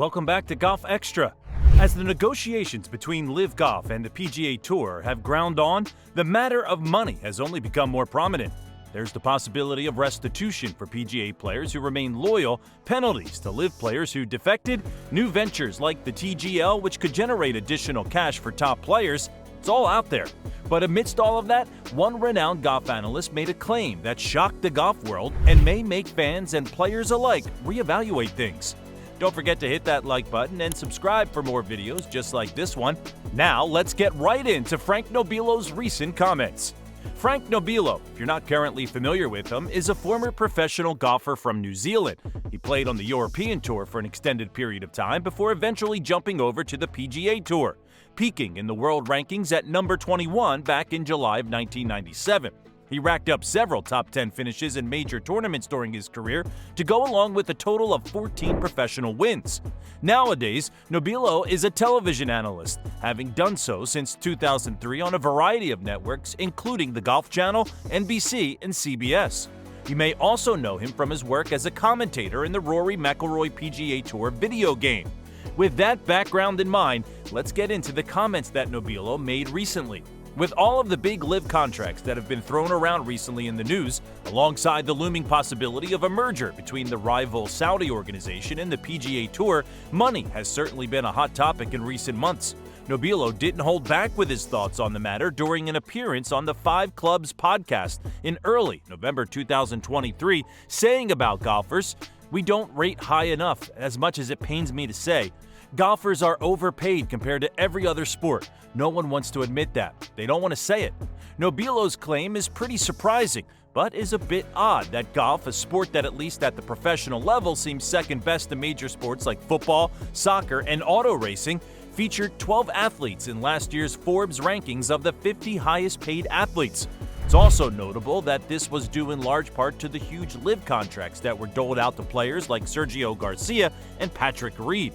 Welcome back to Golf Xtra. As the negotiations between LIV Golf and the PGA Tour have ground on, the matter of money has only become more prominent. There's the possibility of restitution for PGA players who remain loyal, penalties to LIV players who defected, new ventures like the TGL which could generate additional cash for top players. It's all out there. But amidst all of that, one renowned golf analyst made a claim that shocked the golf world and may make fans and players alike reevaluate things. Don't forget to hit that like button and subscribe for more videos just like this one. Now, let's get right into Frank Nobilo's recent comments. Frank Nobilo, if you're not currently familiar with him, is a former professional golfer from New Zealand. He played on the European Tour for an extended period of time before eventually jumping over to the PGA Tour, peaking in the world rankings at number 21 back in July of 1997. He racked up several top 10 finishes in major tournaments during his career to go along with a total of 14 professional wins. Nowadays, Nobilo is a television analyst, having done so since 2003 on a variety of networks, including the Golf Channel, NBC, and CBS. You may also know him from his work as a commentator in the Rory McIlroy PGA Tour video game. With that background in mind, let's get into the comments that Nobilo made recently. With all of the big LIV contracts that have been thrown around recently in the news, alongside the looming possibility of a merger between the rival Saudi organization and the PGA Tour, money has certainly been a hot topic in recent months. Nobilo didn't hold back with his thoughts on the matter during an appearance on the 5 Clubs podcast in early November 2023, saying about golfers, "We don't rate high enough, as much as it pains me to say. Golfers are overpaid compared to every other sport. No one wants to admit that. They don't want to say it." Nobilo's claim is pretty surprising, but is a bit odd that golf, a sport that at least at the professional level seems second best to major sports like football, soccer, and auto racing, featured 12 athletes in last year's Forbes rankings of the 50 highest paid athletes. It's also notable that this was due in large part to the huge LIV contracts that were doled out to players like Sergio Garcia and Patrick Reed.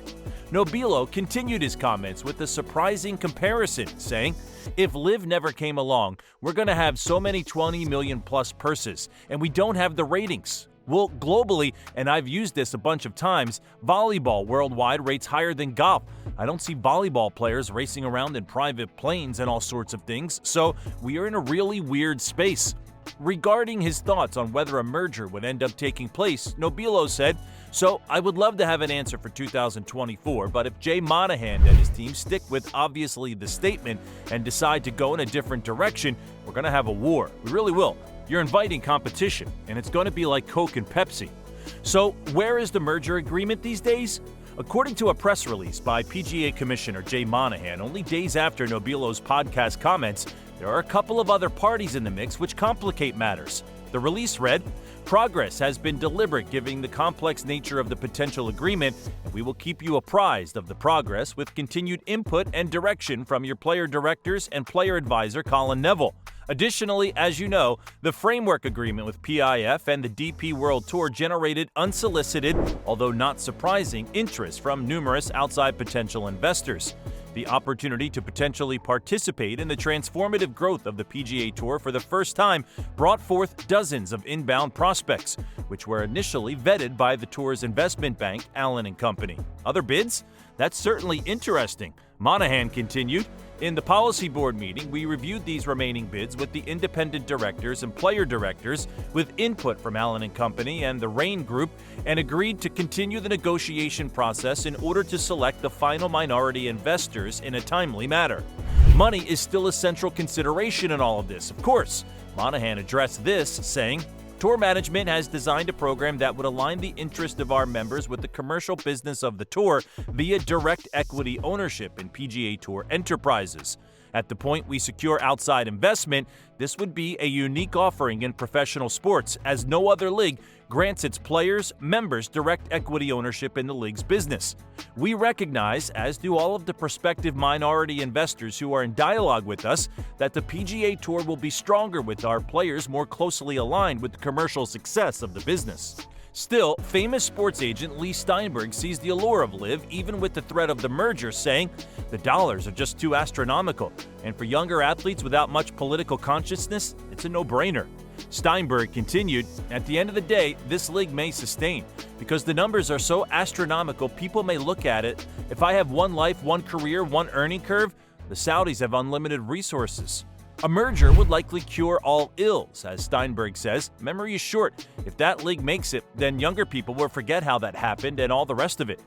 Nobilo continued his comments with a surprising comparison, saying, "If LIV never came along, we're going to have so many 20 million plus purses, and we don't have the ratings. Well, globally, and I've used this a bunch of times, volleyball worldwide rates higher than golf. I don't see volleyball players racing around in private planes and all sorts of things, so we are in a really weird space." Regarding his thoughts on whether a merger would end up taking place, Nobilo said, "So I would love to have an answer for 2024, but if Jay Monahan and his team stick with obviously the statement and decide to go in a different direction, we're going to have a war. We really will. You're inviting competition, and it's going to be like Coke and Pepsi." So where is the merger agreement these days? According to a press release by PGA Commissioner Jay Monahan, only days after Nobilo's podcast comments, there are a couple of other parties in the mix which complicate matters. The release read, "Progress has been deliberate given the complex nature of the potential agreement, and we will keep you apprised of the progress with continued input and direction from your player directors and player advisor Colin Neville. Additionally, as you know, the framework agreement with PIF and the DP World Tour generated unsolicited, although not surprising, interest from numerous outside potential investors. The opportunity to potentially participate in the transformative growth of the PGA Tour for the first time brought forth dozens of inbound prospects, which were initially vetted by the Tour's investment bank, Allen & Company. Other bids? That's certainly interesting." Monahan continued, "In the policy board meeting, we reviewed these remaining bids with the independent directors and player directors with input from Allen & Company and the Rain Group and agreed to continue the negotiation process in order to select the final minority investors in a timely manner. Money is still a central consideration in all of this, of course." Monahan addressed this, saying, "Tour management has designed a program that would align the interest of our members with the commercial business of the tour via direct equity ownership in PGA Tour enterprises. At the point we secure outside investment, this would be a unique offering in professional sports, as no other league grants its players, members direct equity ownership in the league's business. We recognize, as do all of the prospective minority investors who are in dialogue with us, that the PGA Tour will be stronger with our players more closely aligned with the commercial success of the business." Still, famous sports agent Lee Steinberg sees the allure of LIV even with the threat of the merger, saying, "The dollars are just too astronomical, and for younger athletes without much political consciousness, it's a no-brainer." Steinberg continued, "At the end of the day, this league may sustain. Because the numbers are so astronomical, people may look at it. If I have one life, one career, one earning curve, the Saudis have unlimited resources. A merger would likely cure all ills, as Steinberg says. Memory is short. If that league makes it, then younger people will forget how that happened and all the rest of it."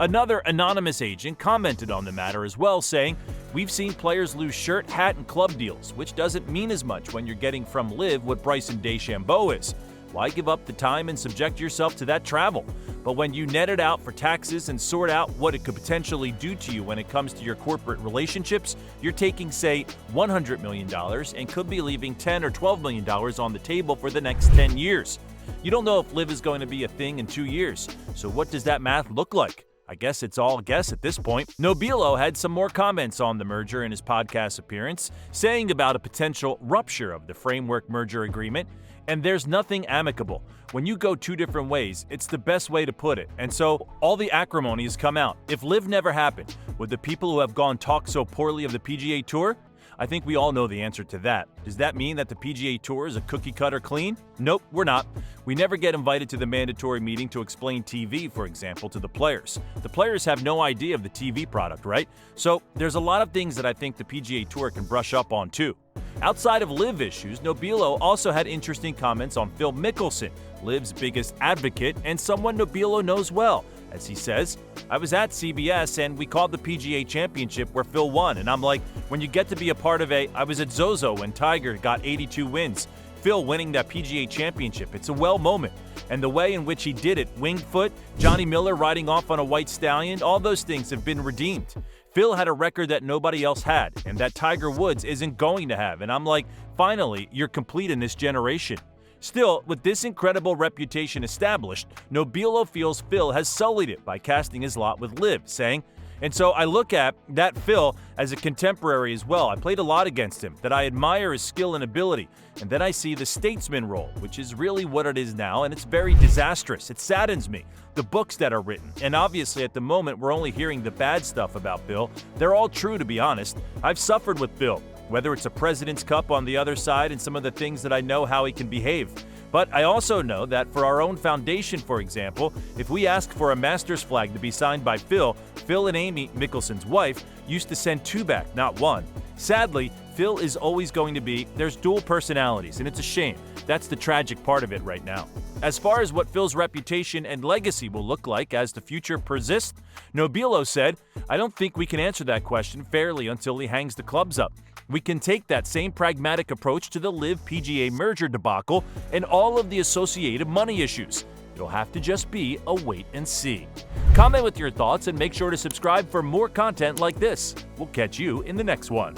Another anonymous agent commented on the matter as well, saying, "We've seen players lose shirt, hat, and club deals, which doesn't mean as much when you're getting from LIV what Bryson DeChambeau is. Why give up the time and subject yourself to that travel? But when you net it out for taxes and sort out what it could potentially do to you when it comes to your corporate relationships, you're taking, say, $100 million and could be leaving $10 or $12 million on the table for the next 10 years. You don't know if LIV is going to be a thing in 2 years, so what does that math look like? I guess it's all a guess at this point." Nobilo had some more comments on the merger in his podcast appearance, saying about a potential rupture of the framework merger agreement, "And there's nothing amicable. When you go two different ways, it's the best way to put it. And so all the acrimony has come out. If LIV never happened, would the people who have gone talk so poorly of the PGA Tour? I think we all know the answer to that. Does that mean that the PGA Tour is a cookie-cutter clean? Nope, we're not. We never get invited to the mandatory meeting to explain TV, for example, to the players. The players have no idea of the TV product, right? So there's a lot of things that I think the PGA Tour can brush up on too." Outside of LIV issues, Nobilo also had interesting comments on Phil Mickelson, LIV's biggest advocate and someone Nobilo knows well. As he says, "I was at CBS and we called the PGA Championship where Phil won, and I'm like, when you get to be a part of I was at Zozo when Tiger got 82 wins. Phil winning that PGA Championship, it's a well moment. And the way in which he did it, winged foot, Johnny Miller riding off on a white stallion, all those things have been redeemed. Phil had a record that nobody else had, and that Tiger Woods isn't going to have, and I'm like, finally, you're complete in this generation." Still, with this incredible reputation established, Nobilo feels Phil has sullied it by casting his lot with LIV, saying, "And so I look at that Phil as a contemporary as well. I played a lot against him, that I admire his skill and ability, and then I see the statesman role, which is really what it is now, and it's very disastrous. It saddens me. The books that are written, and obviously at the moment we're only hearing the bad stuff about Phil. They're all true, to be honest. I've suffered with Phil, whether it's a President's Cup on the other side and some of the things that I know how he can behave. But I also know that for our own foundation, for example, if we ask for a Masters flag to be signed by Phil and Amy, Mickelson's wife, used to send 2 back, not 1. Sadly, Phil is always going to be, there's dual personalities, and it's a shame. That's the tragic part of it right now. As far as what Phil's reputation and legacy will look like as the future persists, Nobilo said, "I don't think we can answer that question fairly until he hangs the clubs up. We can take that same pragmatic approach to the LIV PGA merger debacle and all of the associated money issues. It'll have to just be a wait and see." Comment with your thoughts and make sure to subscribe for more content like this. We'll catch you in the next one.